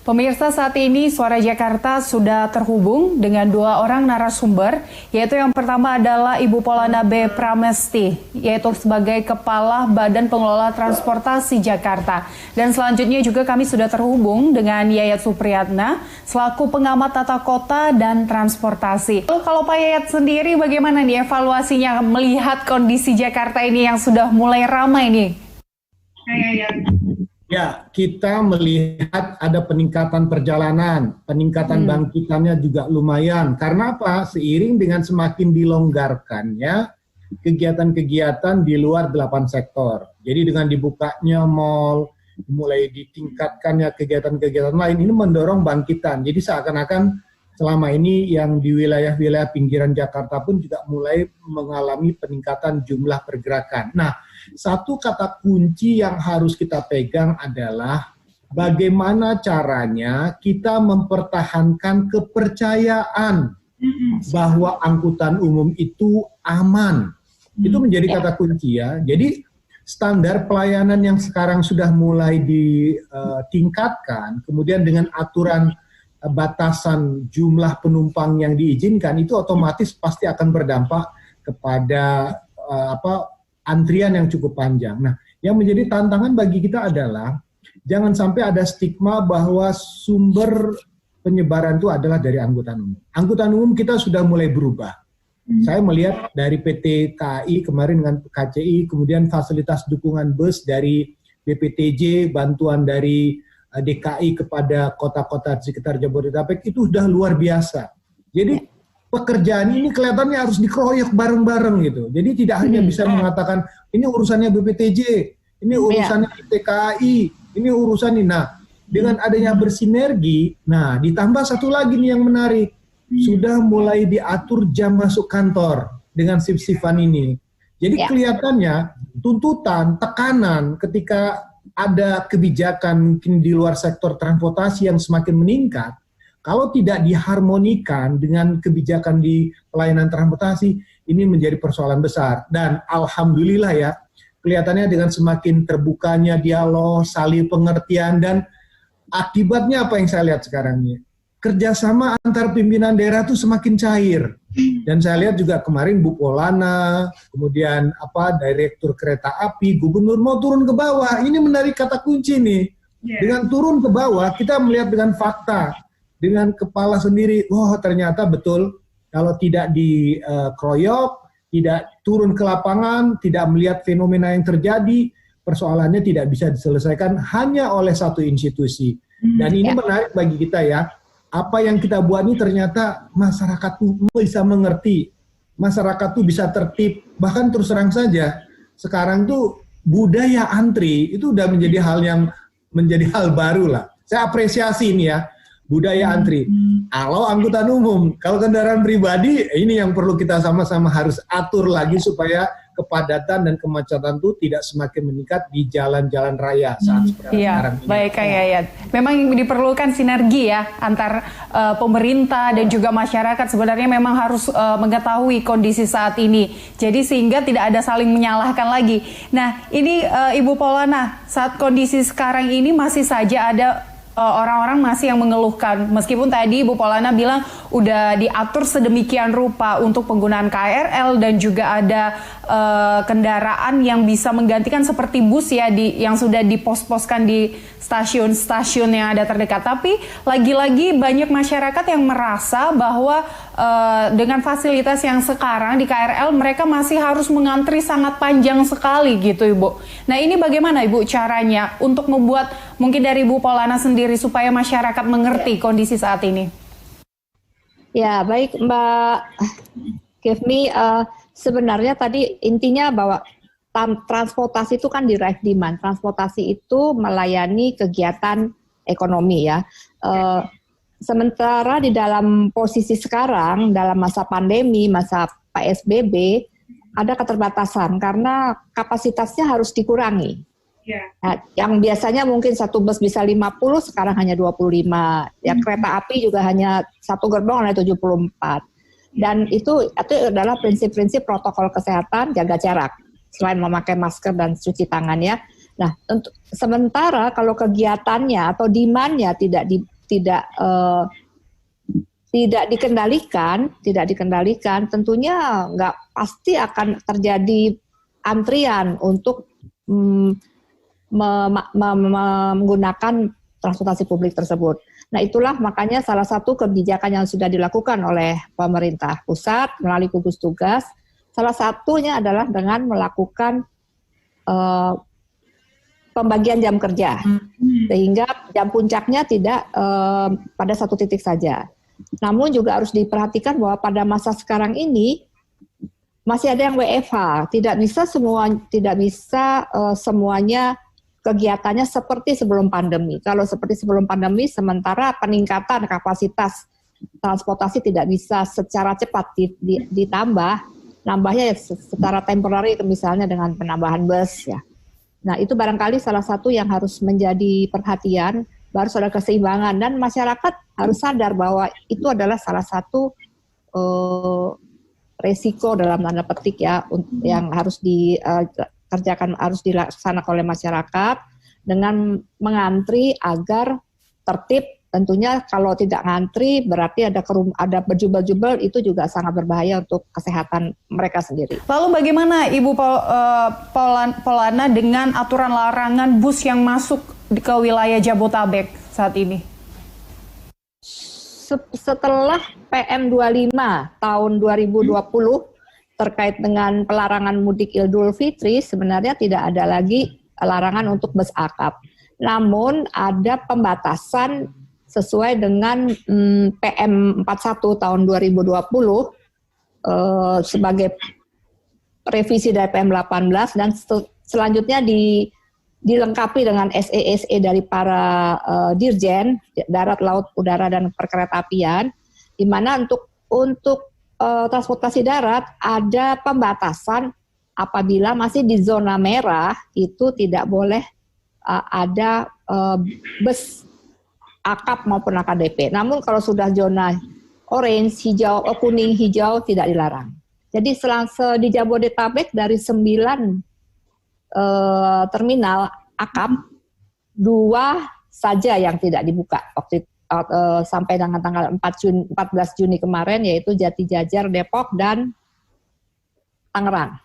Pemirsa, saat ini Suara Jakarta sudah terhubung dengan dua orang narasumber, yaitu yang pertama adalah Ibu Polana B. Pramesti, yaitu sebagai Kepala Badan Pengelola Transportasi Jakarta. Dan selanjutnya juga kami sudah terhubung dengan Yayat Supriyatna, selaku pengamat tata kota dan transportasi. Lalu kalau Pak Yayat sendiri bagaimana nih evaluasinya melihat kondisi Jakarta ini yang sudah mulai ramai nih? Ya, kita melihat ada peningkatan perjalanan, peningkatan bangkitannya juga lumayan. Karena apa? Seiring dengan semakin dilonggarkannya kegiatan-kegiatan di luar 8 sektor. Jadi dengan dibukanya mal, mulai ditingkatkannya kegiatan-kegiatan lain, ini mendorong bangkitan. Jadi seakan-akan selama ini yang di wilayah-wilayah pinggiran Jakarta pun juga mulai mengalami peningkatan jumlah pergerakan. Nah, satu kata kunci yang harus kita pegang adalah bagaimana caranya kita mempertahankan kepercayaan bahwa angkutan umum itu aman. Itu menjadi kata kunci ya. Jadi standar pelayanan yang sekarang sudah mulai ditingkatkan, kemudian dengan aturan batasan jumlah penumpang yang diizinkan, itu otomatis pasti akan berdampak kepada antrian yang cukup panjang. Nah, yang menjadi tantangan bagi kita adalah jangan sampai ada stigma bahwa sumber penyebaran itu adalah dari angkutan umum. Angkutan umum kita sudah mulai berubah. Saya melihat dari PT KAI kemarin dengan KCI, kemudian fasilitas dukungan bus dari BPTJ, bantuan dari DKI kepada kota-kota di sekitar Jabodetabek itu sudah luar biasa. Jadi pekerjaan ini kelihatannya harus dikeroyok bareng-bareng gitu. Jadi tidak hanya bisa mengatakan ini urusannya BPTJ, ini urusannya TKI, ini urusan ini. Nah, dengan adanya bersinergi, nah ditambah satu lagi nih yang menarik, sudah mulai diatur jam masuk kantor dengan shift-shiftan ini. Jadi kelihatannya tuntutan, tekanan ketika ada kebijakan mungkin di luar sektor transportasi yang semakin meningkat, kalau tidak diharmonikan dengan kebijakan di pelayanan transportasi, ini menjadi persoalan besar. Dan alhamdulillah ya, kelihatannya dengan semakin terbukanya dialog, saling pengertian, dan akibatnya apa yang saya lihat sekarang ini? Kerjasama antar pimpinan daerah itu semakin cair. Dan saya lihat juga kemarin Bu Polana, kemudian Direktur Kereta Api, Gubernur mau turun ke bawah. Ini menarik kata kunci nih. Dengan turun ke bawah, kita melihat dengan fakta, dengan kepala sendiri. Oh, ternyata betul kalau tidak dikeroyok, tidak turun ke lapangan, tidak melihat fenomena yang terjadi, persoalannya tidak bisa diselesaikan hanya oleh satu institusi. Dan ini menarik bagi kita ya. Apa yang kita buat ini ternyata masyarakat tuh bisa mengerti, masyarakat tuh bisa tertib, bahkan terus terang saja sekarang tuh budaya antri itu udah menjadi hal baru lah. Saya apresiasi ini ya, budaya antri. Kalau angkutan umum, kalau kendaraan pribadi ini yang perlu kita sama-sama harus atur lagi supaya kepadatan dan kemacetan itu tidak semakin meningkat di jalan-jalan raya saat sekarang ini. Baik Kak Yayat. Memang diperlukan sinergi ya antar pemerintah dan juga masyarakat. Sebenarnya memang harus mengetahui kondisi saat ini. Jadi sehingga tidak ada saling menyalahkan lagi. Nah ini Ibu Polana, saat kondisi sekarang ini masih saja ada orang-orang masih yang mengeluhkan, meskipun tadi Ibu Polana bilang udah diatur sedemikian rupa untuk penggunaan KRL dan juga ada kendaraan yang bisa menggantikan seperti bus ya yang sudah dipos-poskan di stasiun-stasiun yang ada terdekat. Tapi lagi-lagi banyak masyarakat yang merasa bahwa dengan fasilitas yang sekarang di KRL mereka masih harus mengantri sangat panjang sekali gitu Ibu. Nah ini bagaimana Ibu caranya untuk membuat mungkin dari Ibu Polana sendiri supaya masyarakat mengerti kondisi saat ini? Ya baik Mbak Kevmi, sebenarnya tadi intinya bahwa transportasi itu kan derive demand. Transportasi itu melayani kegiatan ekonomi ya. Sementara di dalam posisi sekarang, dalam masa pandemi, masa PSBB, ada keterbatasan karena kapasitasnya harus dikurangi. Nah, yang biasanya mungkin satu bus bisa 50, sekarang hanya 25. Ya, kereta api juga hanya satu gerbong hanya 74. Dan itu adalah prinsip-prinsip protokol kesehatan, jaga jarak, selain memakai masker dan cuci tangan ya. Nah, sementara kalau kegiatannya atau demand-nya tidak tidak dikendalikan, tentunya nggak pasti akan terjadi antrian untuk menggunakan transportasi publik tersebut. Nah, itulah makanya salah satu kebijakan yang sudah dilakukan oleh pemerintah pusat melalui gugus tugas, salah satunya adalah dengan melakukan pembagian jam kerja, sehingga jam puncaknya tidak pada satu titik saja. Namun juga harus diperhatikan bahwa pada masa sekarang ini masih ada yang WFH, tidak bisa semuanya kegiatannya seperti sebelum pandemi. Kalau seperti sebelum pandemi, sementara peningkatan kapasitas transportasi tidak bisa secara cepat nambahnya secara temporary, misalnya dengan penambahan bus ya. Nah, itu barangkali salah satu yang harus menjadi perhatian, harus ada keseimbangan, dan masyarakat harus sadar bahwa itu adalah salah satu resiko dalam tanda petik ya, yang harus dikerjakan, harus dilaksanakan oleh masyarakat dengan mengantri agar tertib. Tentunya kalau tidak ngantri berarti ada berjubel-jubel, itu juga sangat berbahaya untuk kesehatan mereka sendiri. Lalu bagaimana Ibu Polana dengan aturan larangan bus yang masuk ke wilayah Jabotabek saat ini? Setelah PM25 tahun 2020 terkait dengan pelarangan mudik Idul Fitri, sebenarnya tidak ada lagi larangan untuk bus akap. Namun ada pembatasan sesuai dengan PM 41 tahun 2020 sebagai revisi dari PM 18, dan selanjutnya dilengkapi dengan SE dari para dirjen darat, laut, udara, dan perkeretaapian, di mana untuk transportasi darat ada pembatasan apabila masih di zona merah, itu tidak boleh ada bus akap maupun AKDP. Namun kalau sudah zona orange, hijau, kuning, hijau tidak dilarang. Jadi di Jabodetabek dari 9 terminal akap, 2 saja yang tidak dibuka waktu sampai dengan tanggal 14 Juni kemarin, yaitu Jati Jajar, Depok, dan Tangerang.